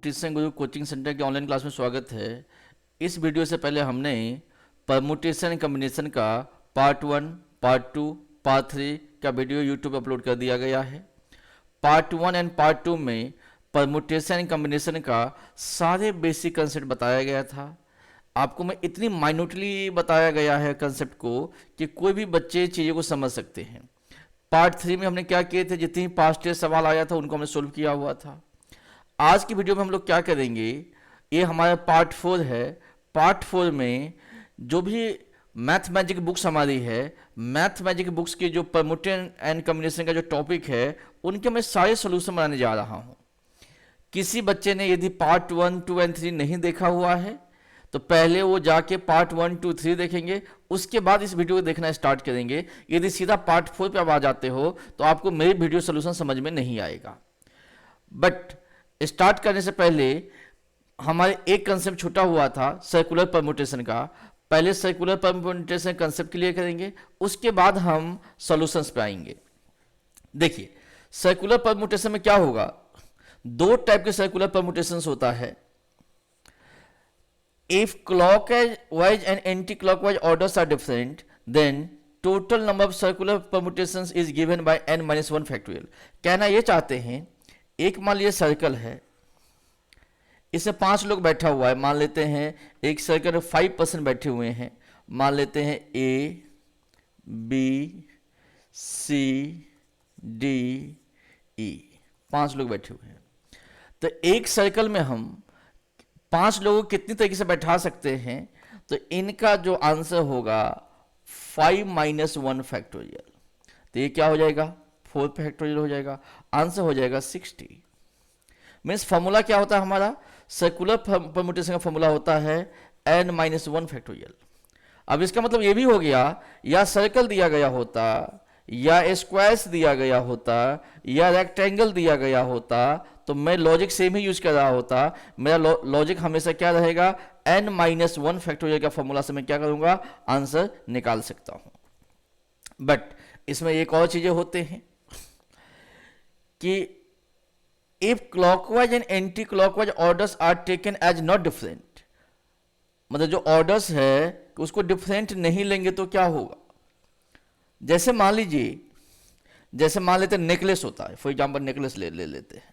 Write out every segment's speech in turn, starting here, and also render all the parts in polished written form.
Permutation गुरु coaching centre के online class में स्वागत है। इस वीडियो से पहले हमने परमुटेशन कम्बिनेशन का पार्ट 1, पार्ट 2, पार्ट 3 का वीडियो यूट्यूब अपलोड कर दिया गया है। पार्ट 1 एंड पार्ट 2 में परमुटेशन कम्बिनेशन का सारे बेसिक कंसेप्ट बताया गया था। आपको मैं इतनी माइन्यूटली बताया गया है कंसेप्ट को कि कोई भी बच्चे चीज़ों को समझ सकते हैं। पार्ट 3 में हमने क्या किए थे, जितनी पास्ट टेस्ट सवाल आया था उनको हमने सोल्व किया हुआ था। आज की वीडियो में हम लोग क्या करेंगे, ये हमारा पार्ट 4 है। पार्ट 4 में जो भी मैथ मैजिक बुक्स हमारी है, मैथ मैजिक बुक्स की जो परमुटेशन एंड कम्बिनेशन का जो टॉपिक है, उनके मैं सारे सोल्यूशन बनाने जा रहा हूँ। किसी बच्चे ने यदि पार्ट 1, 2 एंड 3 नहीं देखा हुआ है तो पहले वो जाके पार्ट 1, 2, 3 देखेंगे, उसके बाद इस वीडियो को देखना स्टार्ट करेंगे। यदि सीधा पार्ट 4 पे आप आ जाते हो तो आपको मेरी वीडियो सोल्यूशन समझ में नहीं आएगा। बट स्टार्ट करने से पहले हमारे एक कंसेप्ट छूटा हुआ था सर्कुलर परमुटेशन का। पहले सर्कुलर परमुटेशन कंसेप्ट क्लियर करेंगे, उसके बाद हम सॉल्यूशंस पे आएंगे। देखिए, सर्कुलर परमुटेशन में क्या होगा, दो टाइप के सर्कुलर परमुटेशंस होता है। If clockwise and anti clockwise orders are different, then total number of circular permutations is given by n-1 factorial. कहना ये चाहते हैं, एक मान लीजिए सर्कल है, इसमें 5 लोग बैठा हुआ है। मान लेते हैं एक सर्कल में 5% बैठे हुए हैं। मान लेते हैं A, B, C, D, E, 5 लोग बैठे हुए हैं। तो एक सर्कल में हम 5 लोगों को कितनी तरीके से बैठा सकते हैं, तो इनका जो आंसर होगा 5-1 फैक्टोरियल। तो ये क्या हो जाएगा, 4 फैक्टोरियल हो जाएगा। आंसर हो जाएगा 60। मीन्स फॉर्मूला क्या होता है हमारा, सर्कुलर परमुटेशन का फॉर्मूला होता है n-1 फैक्टोरियल। अब इसका मतलब ये भी हो गया, या सर्कल दिया गया होता, या स्क्वायर्स दिया गया होता, या रेक्टेंगल दिया गया होता, तो मैं लॉजिक सेम ही यूज कर रहा होता। मेरा लॉजिक हमेशा क्या रहेगा, n-1 फैक्टोरियल का फॉर्मूला से मैं क्या करूंगा, आंसर निकाल सकता हूं। बट इसमें एक और चीजें होते हैं कि if clockwise and anti clockwise orders are taken as not different, मतलब जो ऑर्डर्स है उसको डिफरेंट नहीं लेंगे तो क्या होगा। जैसे मान लीजिए, जैसे मान लेते हैं नेकलेस होता है, फॉर एग्जांपल नेकलेस ले लेते हैं।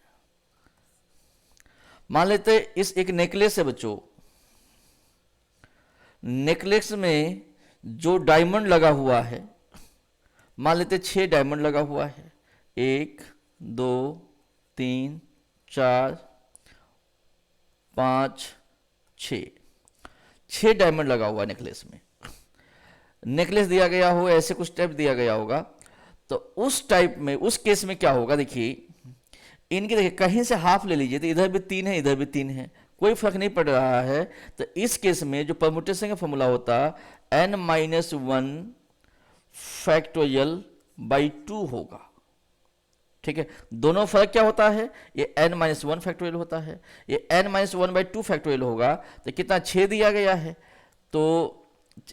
मान लेते हैं इस एक नेकलेस है बच्चों, नेकलेस में जो डायमंड लगा हुआ है, मान लेते 6 डायमंड लगा हुआ है, 1, 2, 3, 4, 5, 6 डायमंड लगा हुआ नेकलेस में। नेकलेस दिया गया हो, ऐसे कुछ टाइप दिया गया होगा, तो उस टाइप में, उस केस में क्या होगा, देखिए इनके, देखिए कहीं से हाफ ले लीजिए तो इधर भी 3 है, इधर भी 3 है, कोई फर्क नहीं पड़ रहा है। तो इस केस में जो परमुटेशन का फॉर्मूला होता n-1 फैक्टोरियल बाई 2 होगा। ठीक है, दोनों फर्क क्या होता है, ये n-1 फैक्टोरियल होता है, ये n-1 बाई 2 फैक्टोरियल होगा। तो कितना, 6 दिया गया है, तो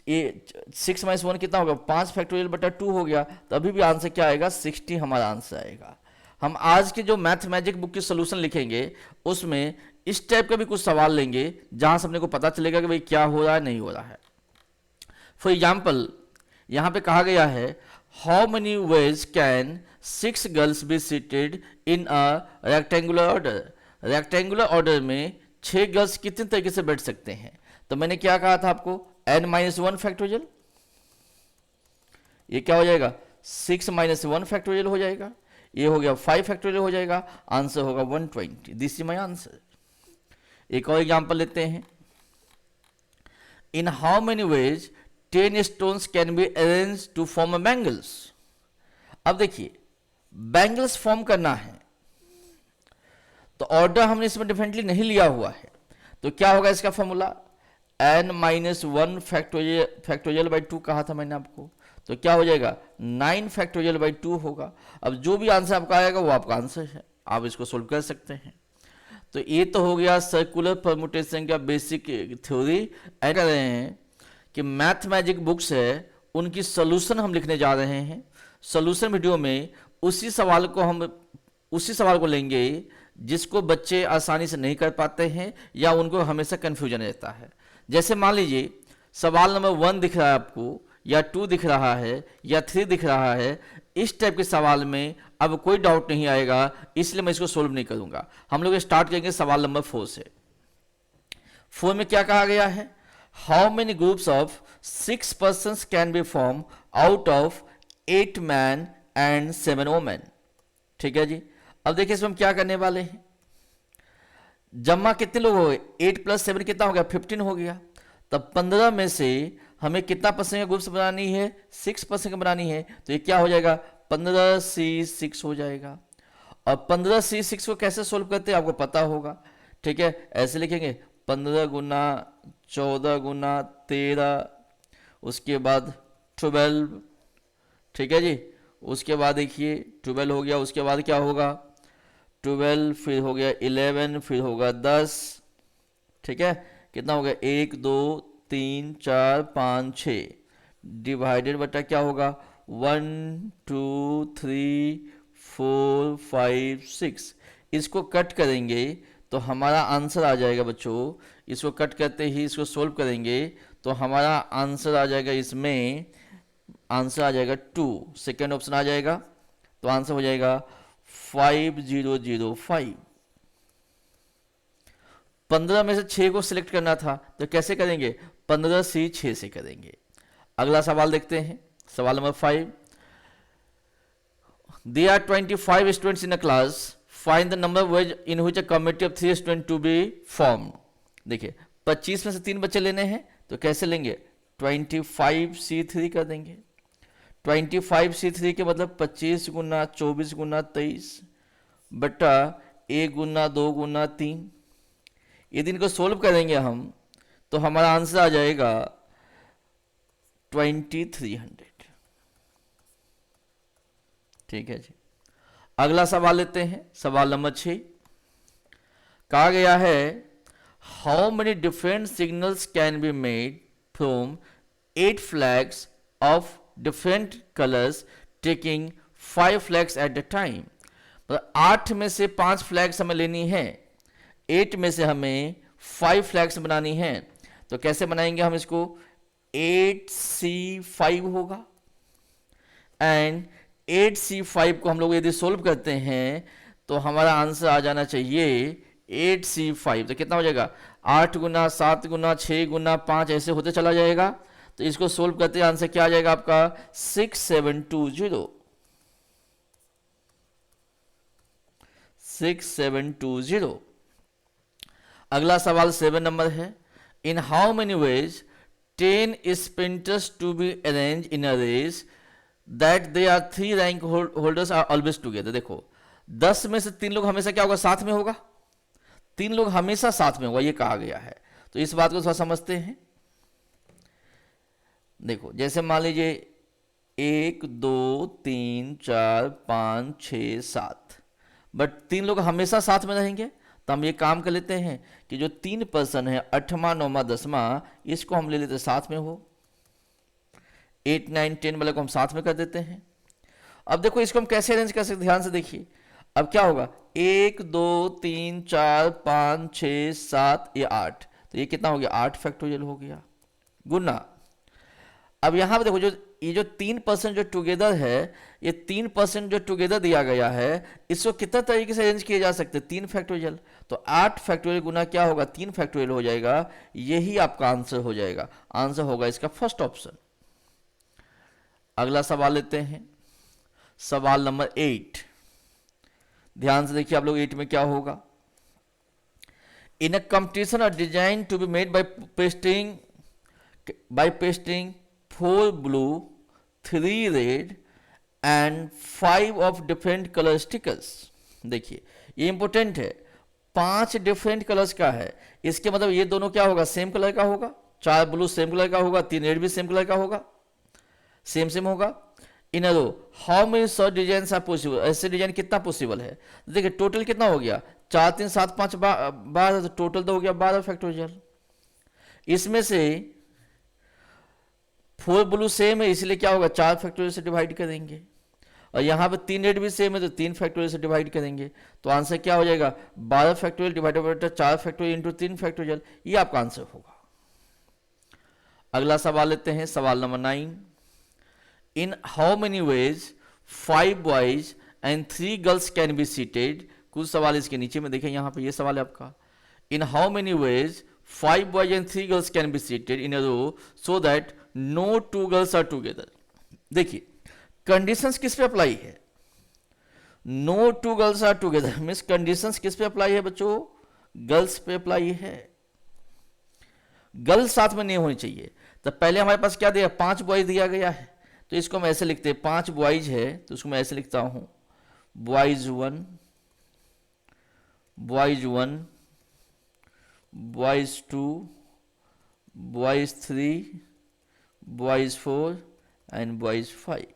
ये 6-1 कितना होगा, 5 फैक्टोरियल बटा 2 हो गया। तो अभी भी आंसर क्या आएगा, 60 हमारा आंसर आएगा। हम आज के जो मैथ मैजिक बुक की सोल्यूशन लिखेंगे उसमें इस टाइप का भी कुछ सवाल लेंगे जहां से अपने को पता चलेगा कि भाई क्या हो रहा है, नहीं हो रहा है। फॉर एग्जाम्पल यहां पे कहा गया है, how many ways can 6 girls be seated in a rectangular order. Rectangular order में 6 गर्ल्स कितने तरीके से बैठ सकते हैं। तो मैंने क्या कहा था आपको, n-1 फैक्टोरियल, ये क्या हो जाएगा, 6-1 फैक्टोरियल हो जाएगा, ये हो गया 5 फैक्टोरियल हो जाएगा। आंसर होगा 120। This is my answer. एक और एग्जांपल लेते हैं, in how many ways 10 stones can be arrange to form a bangles. अब देखिए, बैंगल्स फॉर्म करना है तो ऑर्डर हमने इसमें डिफरेंटली नहीं लिया हुआ है, तो क्या होगा इसका फॉर्मूला, n-1 फैक्टोरियल बाई 2 कहा था मैंने आपको, तो क्या हो जाएगा 9 फैक्टोरियल बाई 2 होगा। अब जो भी आंसर आपका आएगा वो आपका आंसर है, आप इसको सोल्व कर सकते हैं। तो ये तो हो गया सर्कुलर परमुटेशन का बेसिक थ्योरी। ऐड कर रहे हैं कि मैथ मैजिक बुक्स है उनकी सोल्यूशन हम लिखने जा रहे हैं। सोल्यूशन वीडियो में उसी सवाल को लेंगे जिसको बच्चे आसानी से नहीं कर पाते हैं या उनको हमेशा कन्फ्यूजन रहता है। जैसे मान लीजिए सवाल नंबर 1 दिख रहा है आपको, या 2 दिख रहा है, या 3 दिख रहा है, इस टाइप के सवाल में अब कोई डाउट नहीं आएगा, इसलिए मैं इसको सोल्व नहीं करूंगा। हम लोग स्टार्ट करेंगे सवाल नंबर 4 से। 4 में क्या कहा गया है? How many groups of 6 persons can be form out of 8 man and 7 women. ठीक है जी। अब देखिए इसमें हम क्या करने वाले हैं, जमा कितने लोग हो गए, 8 + 7 कितना हो गया, 15 हो गया। तब 15 में से हमें कितना परसेंट का ग्रुप्स बनानी है, 6% का बनानी है, तो ये क्या हो जाएगा, 15C6 हो जाएगा। और 15C6 को कैसे सोल्व करते हैं आपको पता होगा। ठीक है, ऐसे लिखेंगे 15 गुना 14 गुना 13, उसके बाद 12। ठीक है जी, उसके बाद देखिए 12 हो गया, उसके बाद क्या होगा 12, फिर हो गया 11, फिर होगा 10। ठीक है, कितना हो गया 1 2 3 4 5 6 डिवाइडेड बटा क्या होगा 1 2 3 4 5 6। इसको कट करेंगे तो हमारा आंसर आ जाएगा बच्चों। इसको कट करते ही इसको सोल्व करेंगे तो हमारा आंसर आ जाएगा, इसमें आंसर आ जाएगा 2, सेकेंड ऑप्शन आ जाएगा। तो आंसर हो जाएगा 5005। 15 में से 6 को सिलेक्ट करना था, तो कैसे करेंगे, 15C6 से करेंगे। अगला सवाल देखते हैं, सवाल number 5। There are 25 students in a class. Find the number in which a committee of 3 students to be formed. देखिए 25 में से 3 बच्चे लेने हैं, तो कैसे लेंगे, 25C3 कर देंगे। 25C3 के मतलब 25 गुना 24 गुना 23 बटा 1 गुना 2 गुना 3। यदि इनको सोल्व करेंगे हम तो हमारा आंसर आ जाएगा 2300। ठीक है जी। अगला सवाल लेते हैं, सवाल नंबर 6। कहा गया है how many different signals can be made from 8 flags of different colours taking 5 flags at the time. मतलब 8 में से 5 फ्लैग्स हमें लेनी है, 8 में से हमें 5 फ्लैग्स बनानी है। तो कैसे बनाएंगे हम इसको, 8C5 होगा, एंड 8C5 को हम लोग यदि सोल्व करते हैं तो हमारा आंसर आ जाना चाहिए 8C5। तो कितना हो जाएगा, 8 गुना 7 गुना 6 गुना 5 ऐसे होते चला जाएगा। तो इसको सोल्व करते आंसर क्या आ जाएगा आपका 6720। 6720। अगला सवाल 7 नंबर है। In how many ways 10 sprinters to be arrange in a race that they are 3 rank holders are always together. देखो 10 में से 3 लोग हमेशा क्या होगा, साथ में होगा, 3 लोग हमेशा साथ में होगा, ये कहा गया है। तो इस बात को थोड़ा समझते हैं। देखो जैसे मान लीजिए 1 2 3 4 5 6 7, बट 3 लोग हमेशा साथ में रहेंगे। तो हम ये काम कर लेते हैं कि जो 3 पर्सन है 8वां 9वां 10वां, इसको हम ले लेते हैं साथ में हो, 8 9 10 वाले को हम साथ में कर देते हैं। अब देखो इसको हम कैसे अरेंज कर सकते, ध्यान से देखिए। अब क्या होगा, 1 2 3 4 5 6 7 ये 8, तो ये कितना हो गया 8 फैक्टोरियल हो गया, गुना। अब यहाँ पे देखो ये जो 3% जो टुगेदर है, ये 3% जो टुगेदर दिया गया है, इसको कितना तरीके से अरेंज किए जा सकते हैं, 3 फैक्टोरियल। तो 8 फैक्टोरियल गुना क्या होगा, 3 फैक्टोरियल हो जाएगा। यही आपका आंसर हो जाएगा, आंसर होगा इसका फर्स्ट ऑप्शन। अगला सवाल लेते हैं, सवाल नंबर 8। ध्यान से देखिए आप लोग 8 में क्या होगा। In a competition are design to be made by pasting 4 blue 3 red and 5 of different color stickers। देखिए ये इंपॉर्टेंट है, 5 डिफरेंट कलर्स का है, इसके मतलब ये दोनों क्या होगा, सेम कलर का होगा। 4 ब्लू सेम कलर का होगा, 3 रेड भी सेम कलर का होगा, सेम सेम होगा। In a row how many such design are possible, ऐसे डिजाइन कितना पॉसिबल है। देखिए टोटल कितना हो गया, 4 3 7 5 12, तो टोटल तो हो गया 12 फैक्टोरियल। इसमें से 4 ब्लू सेम है, इसलिए क्या होगा 4 फैक्टोरियल से डिवाइड करेंगे। और यहाँ पे 3 रेट भी सेम है तो 3 फैक्टोरियल से डिवाइड करेंगे, तो आंसर क्या हो जाएगा 12 factorial divided by 4 factorial into 3 factorial, ये आपका आंसर होगा। अगला सवाल लेते हैं, सवाल number 9। In how many ways 5 boys and 3 girls can be seated. कुछ सवाल इसके नीचे में देखें, यहाँ पे ये सवाल है आपका, in how many ways 5 boys and 3 girls can be seated in a row so that no 2 girls are together. देखिए कंडीशंस किस पे अप्लाई है, no 2 girls are together means conditions किस पे अप्लाई है बच्चों, गर्ल्स पे अप्लाई है, गर्ल्स साथ में नहीं होनी चाहिए। तो पहले हमारे पास क्या दिया, 5 बॉयज दिया गया है, तो इसको हम ऐसे लिखते हैं, 5 बॉयज है तो उसको मैं ऐसे लिखता हूं, boys 1, boys 1, boys 2, boys 3, boys 4 and boys 5।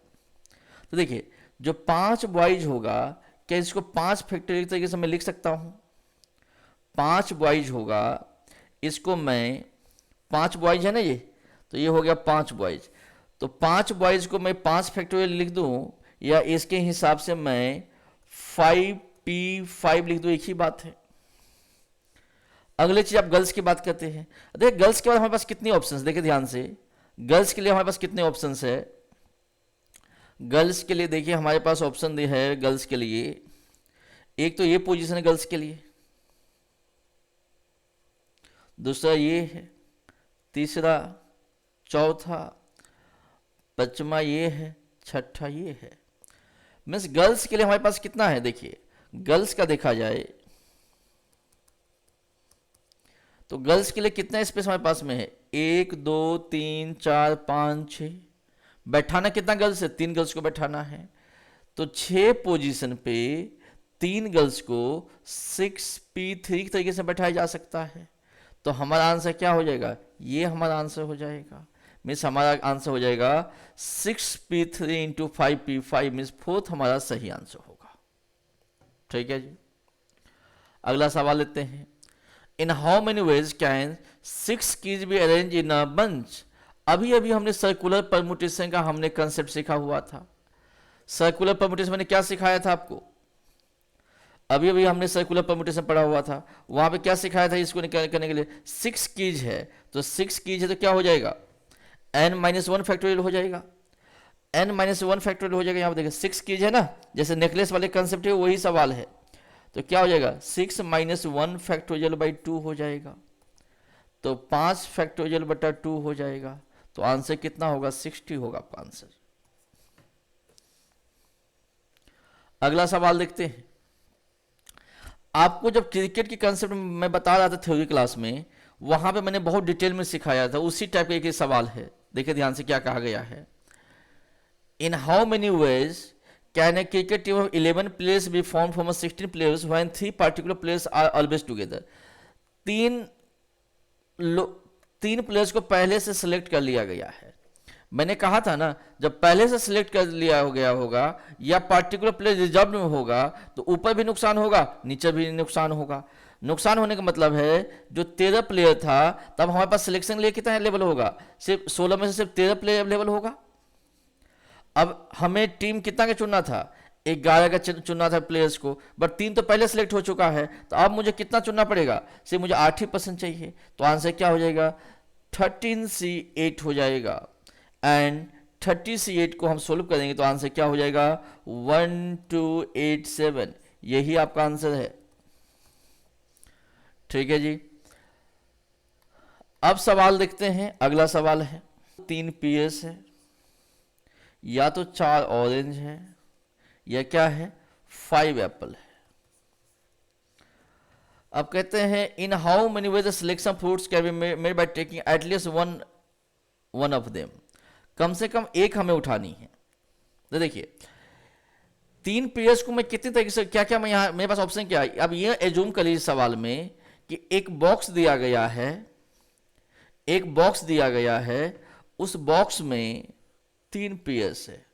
तो देखिए जो 5 बॉयज होगा, क्या इसको 5 फैक्टोरियल तरीके से मैं लिख सकता हूं, 5 बॉयज होगा, इसको मैं 5 बॉयज है ना ये, तो ये हो गया 5 बॉयज, तो 5 बॉयज को मैं 5 फैक्टोरियल लिख दूं, या इसके हिसाब से मैं 5p5 लिख दूं, एक ही बात है। अगले चीज आप गर्ल्स की बात करते हैं, देखिए गर्ल्स के बाद हमारे पास कितनी ऑप्शंस, देखिए ध्यान से, गर्ल्स के लिए हमारे पास कितने ऑप्शंस है, गर्ल्स के लिए देखिए हमारे पास ऑप्शन है गर्ल्स के लिए, एक तो ये पोजीशन है गर्ल्स के लिए, दूसरा ये है, तीसरा, चौथा, पांचवा ये है, छठा ये है। मीन्स गर्ल्स के लिए हमारे पास कितना है, देखिए गर्ल्स का देखा जाए तो गर्ल्स के लिए कितना स्पेस हमारे पास में है, 1 2 3 4 5 6, बैठाना कितना गर्ल्स है, 3 गर्ल्स को बैठाना है, तो 6 पोजीशन पे 3 गर्ल्स को 6p3 तरीके से बैठाया जा सकता है। तो हमारा आंसर क्या हो जाएगा, ये हमारा आंसर हो जाएगा, मीन्स हमारा आंसर हो जाएगा 6p3 into 5p5 means 4th हमारा सही आंसर होगा। ठीक है जी, अगला सवाल लेते हैं, in how many ways can 6 keys B arrange in a bunch. अभी अभी हमने सर्कुलर परमुटेशन का हमने कंसेप्ट सीखा हुआ था। सर्कुलर परमुटेशन मैंने क्या सिखाया था आपको, अभी अभी हमने सर्कुलर परमुटेशन पढ़ा हुआ था, वहां पे क्या सिखाया था, इसको करने के लिए 6 कीज है, तो 6 कीज है तो क्या हो जाएगा, n-1 फैक्टोरियल हो जाएगा, n-1 फैक्टोरियल हो जाएगा। यहाँ पे देखिए 6 कीज है ना, जैसे नेकलेस वाले कंसेप्ट है वही सवाल है, तो क्या हो जाएगा 6-1 फैक्टोरियल बाई 2 हो जाएगा, तो 5 फैक्टोरियल बटा 2 हो जाएगा, तो आंसर कितना होगा 60 होगा आपका आंसर। अगला सवाल देखते हैं, आपको जब क्रिकेट की कंसेप्ट मैं बता रहा था थ्योरी क्लास में, वहां पे मैंने बहुत डिटेल में सिखाया था, उसी टाइप का एक सवाल है, देखिए ध्यान से क्या कहा गया है, in how many ways can a cricket team of 11 players be form from 16 players when 3 particular players are always together. तीन प्लेयर्स को पहले से सिलेक्ट कर लिया गया है, मैंने कहा था ना जब पहले से सिलेक्ट कर लिया हो गया होगा या पार्टिकुलर प्लेयर रिजर्व में होगा तो ऊपर भी नुकसान होगा नीचे भी नुकसान होगा। नुकसान होने का मतलब है जो 13 प्लेयर था तब हमारे पास सिलेक्शन लिए कितना लेवल होगा, सिर्फ 16 में से सिर्फ 13 प्लेयर अवेलेबल होगा। अब हमें टीम कितना का चुनना था, 11 का चुनना था प्लेयर्स को, बट 3 तो पहले सिलेक्ट हो चुका है, तो अब मुझे कितना चुनना पड़ेगा, सिर्फ मुझे 8% चाहिए, तो आंसर क्या हो जाएगा 13C8 हो जाएगा। एंड 30C8 को हम सोल्व करेंगे तो आंसर क्या हो जाएगा 1287, यही आपका आंसर है। ठीक है जी, अब सवाल देखते हैं, अगला सवाल है 3 पीएस है, या तो 4 ऑरेंज है या क्या है 5 एप्पल है। अब कहते हैं in how many ways the selection fruits can be made by taking at least one of them, कम से कम एक हमें उठानी है। तो देखिए 3 पेयर्स को मैं कितनी तरीके से क्या क्या मैं यहाँ मेरे पास ऑप्शन क्या है, अब ये एज्यूम कर लीजिए सवाल में कि एक बॉक्स दिया गया है, एक बॉक्स दिया गया है, उस बॉक्स में 3 पेयर्स है,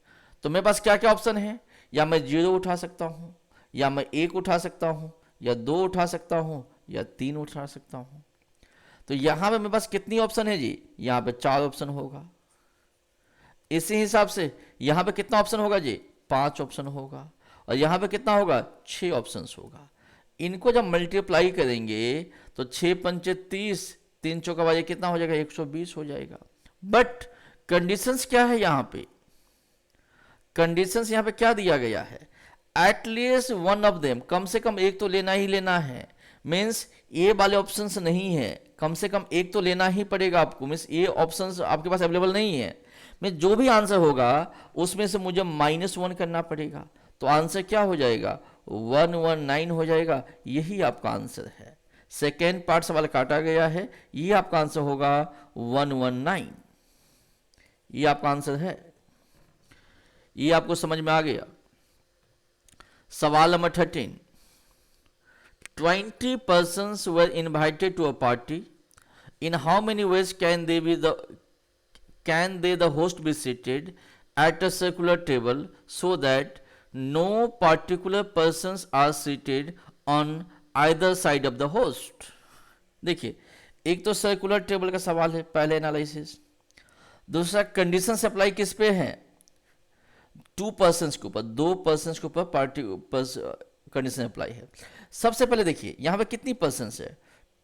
तो मेरे पास क्या क्या ऑप्शन है, या मैं 0 उठा सकता हूं, या मैं 1 उठा सकता हूं, या 2 उठा सकता हूं, या 3 उठा सकता हूं। तो यहां पे मेरे पास कितनी ऑप्शन है जी, यहां पे 4 ऑप्शन होगा। इसी हिसाब से यहां पे कितना ऑप्शन होगा जी, 5 ऑप्शन होगा, और यहाँ पे कितना होगा, 6 ऑप्शंस होगा। इनको जब मल्टीप्लाई करेंगे तो 6 पंचे 30, 3 चौका बाजे कितना हो जाएगा, 120 हो जाएगा। बट कंडीशंस क्या है यहाँ पे, कंडीशंस यहाँ पे क्या दिया गया है, एटलीस्ट वन ऑफ देम, कम से कम एक तो लेना ही लेना है। मीन्स ये वाले ऑप्शंस नहीं है, कम से कम एक तो लेना ही पड़ेगा आपको। मीन्स ये ऑप्शंस आपके पास अवेलेबल नहीं है। मैं जो भी आंसर होगा उसमें से मुझे -1 करना पड़ेगा, तो आंसर क्या हो जाएगा, 119 हो जाएगा। यही आपका आंसर है। सेकेंड पार्ट सवाल काटा गया है, ये आपका आंसर होगा 119। ये आपका आंसर है। ये आपको समझ में आ गया। सवाल number 13, 20 persons were invited to a party. In how many ways can they the host be seated at a circular table so that no particular persons are seated on either side of the host? देखिए, एक तो circular table का सवाल है, पहले analysis. दूसरा condition apply किस पे है, 2 पर्सन्स के ऊपर, 2 पर्सन्स के ऊपर पार्टी कंडीशन अप्लाई है। सबसे पहले देखिए यहाँ पे कितनी पर्सन्स है,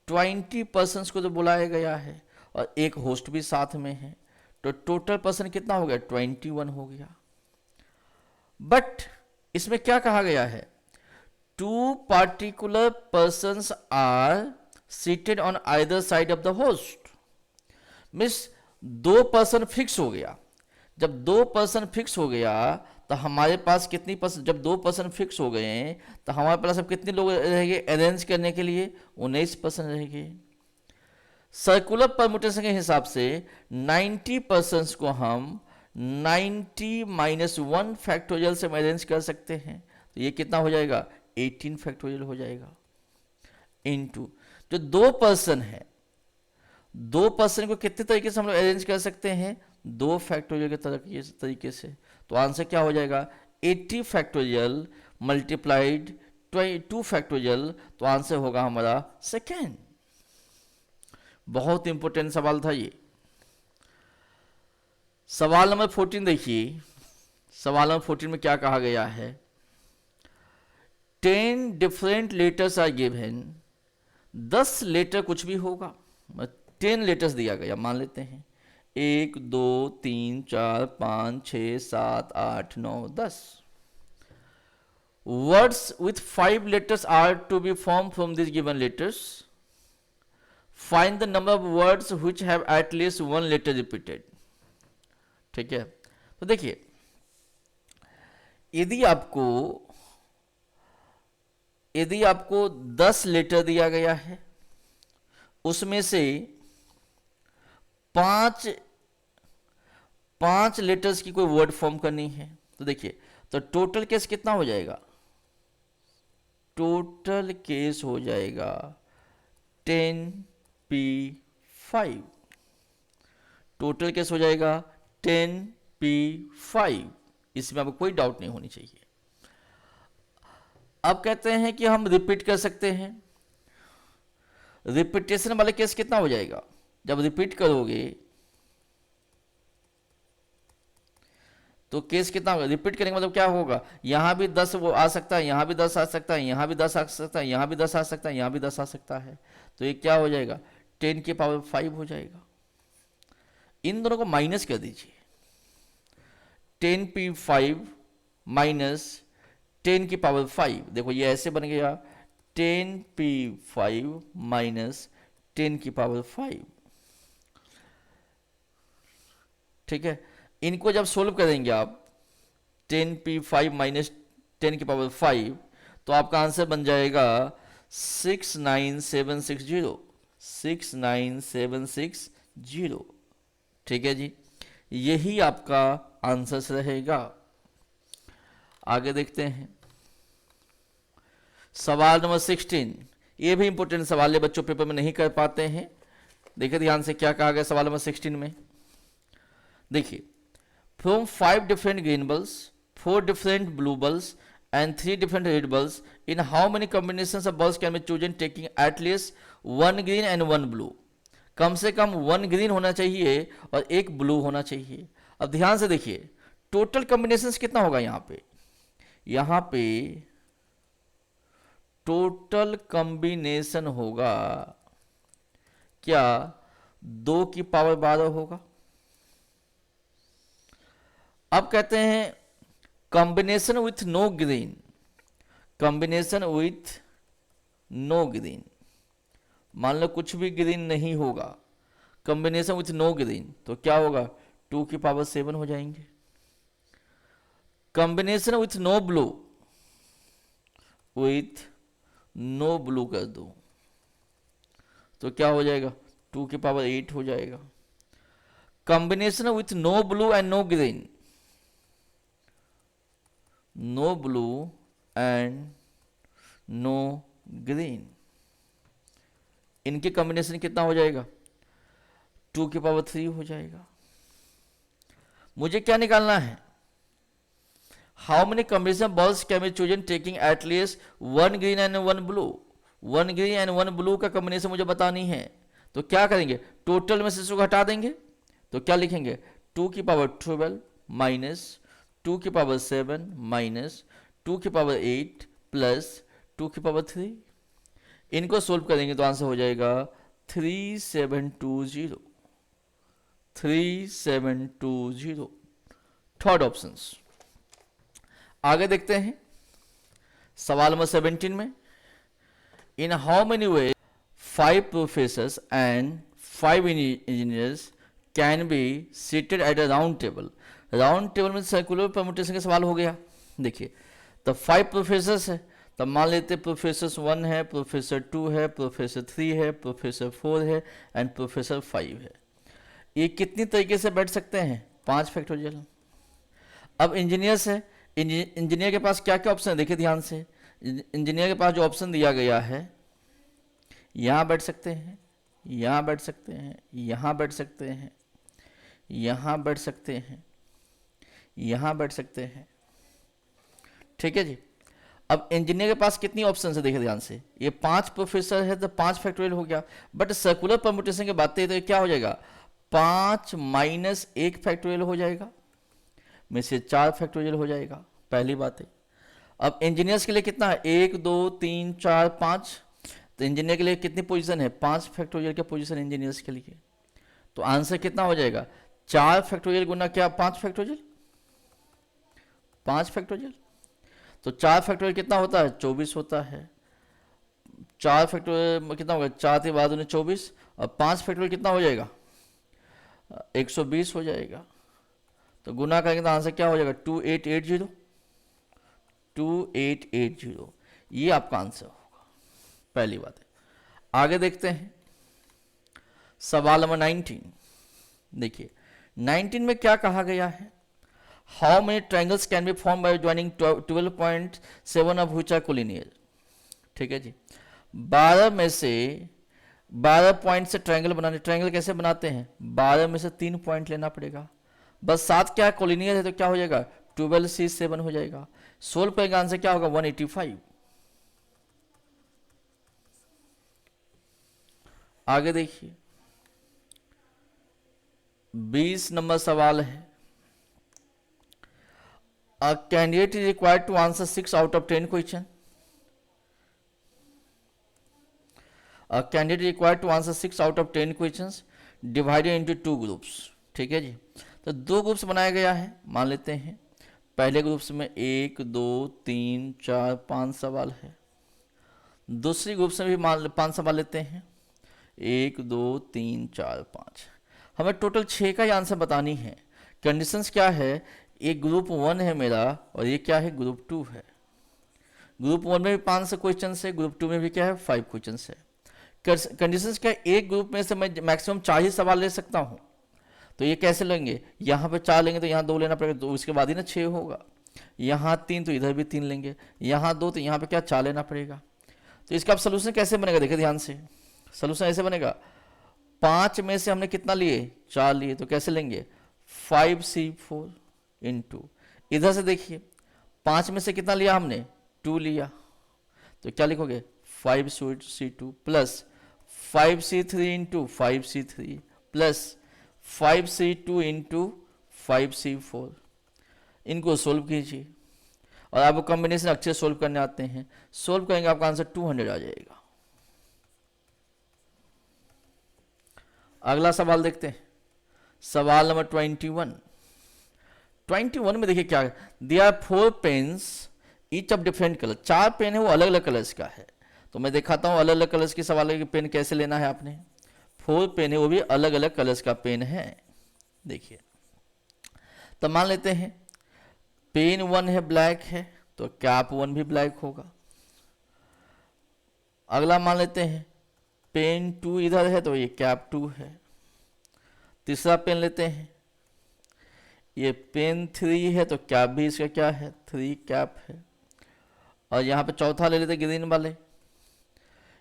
20 पर्सन्स को तो बुलाया गया है और एक होस्ट भी साथ में है, तो टोटल पर्सन कितना हो गया, 21 हो गया। बट इसमें क्या कहा गया है, 2 particular persons are seated on either side of the host। Means 2 person fix हो गया। जब 2 पर्सन फिक्स हो गया तो हमारे पास कितनी पर्सन, जब 2 पर्सन फिक्स हो गए तो हमारे पास अब कितने लोग रहेंगे अरेंज करने के लिए, 19 पर्सन रहेंगे। सर्कुलर परमुटेशन के हिसाब से 90 पर्सन्स को हम 90 - 1 फैक्टोरियल से अरेंज कर सकते हैं, तो ये कितना हो जाएगा, 18 फैक्टोरियल हो जाएगा। इनटू जो 2 पर्सन है, 2 पर्सन को कितने तरीके से हम लोग अरेंज कर सकते हैं, 2 फैक्टोरियल के तरीके से। तो आंसर क्या हो जाएगा, 80 फैक्टोरियल मल्टीप्लाइड 2 फैक्टोरियल, तो आंसर होगा हमारा सेकेंड। बहुत इंपॉर्टेंट सवाल था ये। सवाल नंबर 14 देखिए। सवाल नंबर 14 में क्या कहा गया है, 10 different letters are given. 10 letter कुछ भी होगा, 10 लेटर्स दिया गया, मान लेते हैं 1 2 3 4 5 6 7 8 9 10। Words with 5 letters are to be form from this given letters. Find the number of words which have at least 1 letter repeated. ठीक है, तो देखिए यदि आपको 10 लेटर दिया गया है, उसमें से 5 लेटर्स की कोई वर्ड फॉर्म करनी है, तो देखिए तो टोटल केस कितना हो जाएगा, टोटल केस हो जाएगा 10p5। टोटल केस हो जाएगा 10p5, इसमें आपको कोई डाउट नहीं होनी चाहिए। अब कहते हैं कि हम रिपीट कर सकते हैं। रिपीटेशन वाले केस कितना हो जाएगा, जब रिपीट करोगे तो केस कितना होगा, रिपीट करने का मतलब क्या होगा, यहां भी 10 वो आ सकता है, यहां भी 10 आ सकता है, यहां भी 10 आ सकता है, यहां भी 10 आ सकता है, यहां भी 10 आ सकता है, तो ये क्या हो जाएगा, 10 की पावर 5 हो जाएगा। इन दोनों को माइनस कर दीजिए, 10p5 माइनस 10 की पावर 5, देखो ये ऐसे बन गया 10p5 माइनस 10 की पावर 5। ठीक है, इनको जब सोल्व करेंगे आप 10p5 माइनस 10 की पावर 5, तो आपका आंसर बन जाएगा 69760, 69760। ठीक है जी, यही आपका आंसर रहेगा। आगे देखते हैं सवाल नंबर 16। ये भी इंपॉर्टेंट सवाल है, बच्चों पेपर में नहीं कर पाते हैं। देखिए ध्यान से क्या कहा गया सवाल नंबर 16 में। देखिए, from 5 different green balls, 4 different blue balls and 3 different red balls, in how many combinations of balls can be chosen taking at least 1 green and 1 blue. कम से कम 1 ग्रीन होना चाहिए और 1 ब्लू होना चाहिए। अब ध्यान से देखिए, टोटल कॉम्बिनेशंस कितना होगा यहाँ पे, यहां पे टोटल कॉम्बिनेशन होगा क्या 2 की पावर 12 होगा। अब कहते हैं combination with no green, combination with no green, मान लो कुछ भी ग्रीन नहीं होगा, कॉम्बिनेशन विथ नो ग्रीन, तो क्या होगा 2 की पावर 7 हो जाएंगे। Combination with no blue, with no blue कर दो तो क्या हो जाएगा 2 की पावर 8 हो जाएगा। Combination with no blue and no green, no blue and no green, इनके कॉम्बिनेशन कितना हो जाएगा 2 की पावर 3 हो जाएगा। मुझे क्या निकालना है, how many combination balls can be chosen taking at least 1 green and 1 blue, 1 green and 1 blue का कॉम्बिनेशन मुझे बतानी है। तो क्या करेंगे, टोटल में से इसको हटा देंगे, तो क्या लिखेंगे 2 की पावर 12 माइनस 2 की पावर 7 माइनस 2 की पावर 8 प्लस 2 की पावर 3। इनको सोल्व करेंगे तो आंसर हो जाएगा 3720, 3720, थर्ड ऑप्शन। आगे देखते हैं सवाल नंबर 17 में, इन how many way 5 professors and 5 engineers can be seated at a round table. Round table में सर्कुलर परम्यूटेशन का सवाल हो गया। देखिए तो 5 प्रोफेसर्स है, तब मान लेते प्रोफेसर 1 है, प्रोफेसर 2 है, प्रोफेसर 3 है, प्रोफेसर 4 है एंड प्रोफेसर 5 है। ये कितनी तरीके से बैठ सकते हैं 5 फैक्टोरियल। अब इंजीनियर्स है, इंजीनियर के पास क्या क्या ऑप्शन है देखिए ध्यान से। इंजीनियर के पास जो ऑप्शन दिया गया है, यहाँ बैठ सकते हैं, यहाँ बैठ सकते हैं, यहाँ बैठ सकते हैं, यहाँ बैठ सकते हैं, यहाँ बैठ सकते हैं, ठीक है जी। अब इंजीनियर के पास कितनी ऑप्शन है देखिए ध्यान से, ये 5 प्रोफेसर है तो 5 फैक्टोरियल हो गया, बट सर्कुलर परम्यूटेशन की बात है तो क्या हो जाएगा 5 माइनस 1 फैक्टोरियल हो जाएगा, में से 4 फैक्टोरियल हो जाएगा, पहली बात है। अब इंजीनियर्स के लिए कितना है 1 2 3 4 5, तो इंजीनियर के लिए कितनी पोजीशन है 5 फैक्टोरियल की पोजीशन इंजीनियर्स के लिए, तो आंसर कितना हो जाएगा 4 फैक्टोरियल गुना क्या 5 फैक्टोरियल, 5 फैक्टोरियल, तो 4 फैक्टोरियल कितना होता है 24 होता है। 4 फैक्टोरियल कितना होगा 4 के बाद 24, और 5 फैक्टोरियल कितना हो जाएगा 120 हो जाएगा। तो गुना करेंगे तो आंसर क्या हो जाएगा 2880, 2880, ये आपका आंसर होगा, पहली बात है। आगे देखते हैं सवाल नंबर 19। देखिए 19 में क्या कहा गया है, how many triangles can be form by joining 12.7 of which are collinear. ठीक है जी, 12 में से 12 पॉइंट से ट्रायंगल बनाने, ट्रायंगल कैसे बनाते हैं 12 में से 3 पॉइंट लेना पड़ेगा, बस 7 क्या कोलिनियर है तो क्या हो जाएगा 12C7 हो जाएगा। सोल्व करेंगे आंसर क्या होगा 185। आगे देखिए 20 नंबर सवाल है, a candidate is required to answer 6 out of 10 question. A candidate required to answer 6 out of 10 questions divided into 2 groups। ठीक है जी, तो 2 ग्रुप्स बनाया गया है, मान लेते हैं पहले ग्रुप्स में 1 2 3 4 5 सवाल है, दूसरी ग्रुप्स में भी मान 5 सवाल लेते हैं 1 2 3 4 5, हमें टोटल 6 का ही आंसर बतानी है। कंडीशंस क्या है, एक ग्रुप 1 है मेरा और ये क्या है ग्रुप 2 है। ग्रुप 1 में भी 5 क्वेश्चन है, ग्रुप 2 में भी क्या है 5 क्वेश्चन है। कंडीशंस क्या, एक ग्रुप में से मैं मैक्सिमम 4 ही सवाल ले सकता हूँ, तो ये कैसे लेंगे, यहाँ पे 4 लेंगे तो यहाँ 2 लेना पड़ेगा, तो उसके बाद ही ना 6 होगा, यहाँ 3 तो इधर भी 3 लेंगे, यहाँ 2 तो यहाँ पे क्या 4 लेना पड़ेगा। तो इसका अब सोल्यूशन कैसे बनेगा देखिए ध्यान से, सोल्यूशन ऐसे बनेगा 5 में से हमने कितना लिए 4 लिए, तो कैसे लेंगे 5C4 इंटू, इधर से देखिए 5 में से कितना लिया हमने 2 लिया, तो क्या लिखोगे 5C2 plus 5C3 into 5C3 plus 5C2 into 5C4, इनको सोल्व कीजिए और आपको कॉम्बिनेशन अच्छे से सोल्व करने आते हैं, सोल्व करेंगे आपका आंसर 200 आ जाएगा। अगला सवाल देखते हैं, सवाल नंबर 21 में देखिए क्या है, they are 4 pens each of different colour, 4 pen है वो अलग अलग कलर्स का है। तो मैं दिखाता हूँ अलग अलग कलर्स के सवाल है कि पेन कैसे लेना है आपने। 4 पेन है वो भी अलग अलग कलर्स का पेन है। देखिए तो मान लेते हैं पेन 1 है ब्लैक है तो कैप 1 भी ब्लैक होगा। अगला मान लेते हैं पेन 2 इधर है तो ये कैप 2 है। तीसरा पेन लेते हैं, ये पेन 3 है तो कैप भी इसका क्या है 3 कैप है। और यहाँ पे चौथा ले लेते हैं ग्रीन वाले,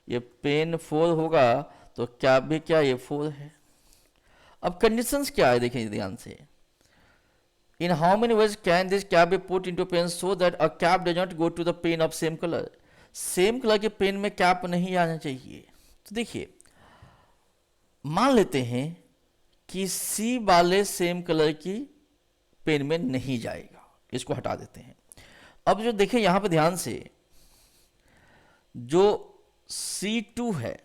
ये पेन 4 होगा तो कैप भी क्या ये 4 है। अब कंडीशंस क्या है देखिए ध्यान से, in how many ways can this cap be put into pen so that a cap does not go to the pen of same colour, same colour के पेन में कैप नहीं आना चाहिए। तो देखिए मान लेते हैं कि सी वाले सेम कलर की पेन में नहीं जाएगा, इसको हटा देते हैं। अब जो देखिए यहां पे ध्यान से, जो C2 है,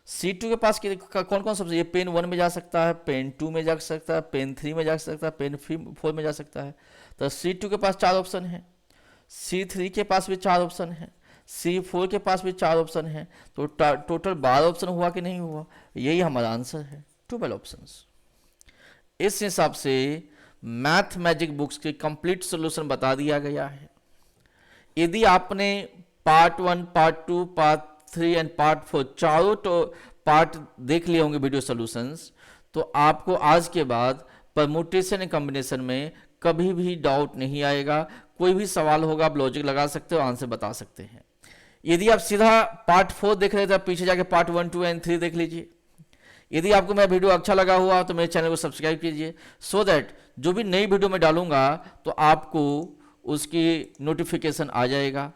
C2 के पास कौन कौन सबसे, ये पेन 1 में जा सकता है, पेन 2 में जा सकता है, पेन 3 में जा सकता है, पेन 4 में जा सकता है। तो C2 के पास 4 ऑप्शन है, C3 के पास भी 4 ऑप्शन है, C4 के पास भी 4 ऑप्शन है। तो टोटल 12 ऑप्शन हुआ कि नहीं हुआ, यही हमारा आंसर है 12 ऑप्शंस। इस हिसाब से मैथ मैजिक बुक्स के कंप्लीट सॉल्यूशन बता दिया गया है। यदि आपने part 1, part 2, part 3 and part 4 चारों तो पार्ट देख लिए होंगे वीडियो सॉल्यूशंस, तो आपको आज के बाद परमुटेशन एंड कॉम्बिनेशन में कभी भी डाउट नहीं आएगा। कोई भी सवाल होगा आप लॉजिक लगा सकते हो, आंसर बता सकते हैं। यदि आप सीधा पार्ट 4 देख रहे थे, पीछे जाके पार्ट 1, 2 एंड 3 देख लीजिए। यदि आपको मेरा वीडियो अच्छा लगा हुआ तो मेरे चैनल को सब्सक्राइब कीजिए, सो दैट जो भी नई वीडियो मैं डालूंगा तो आपको उसकी नोटिफिकेशन आ जाएगा।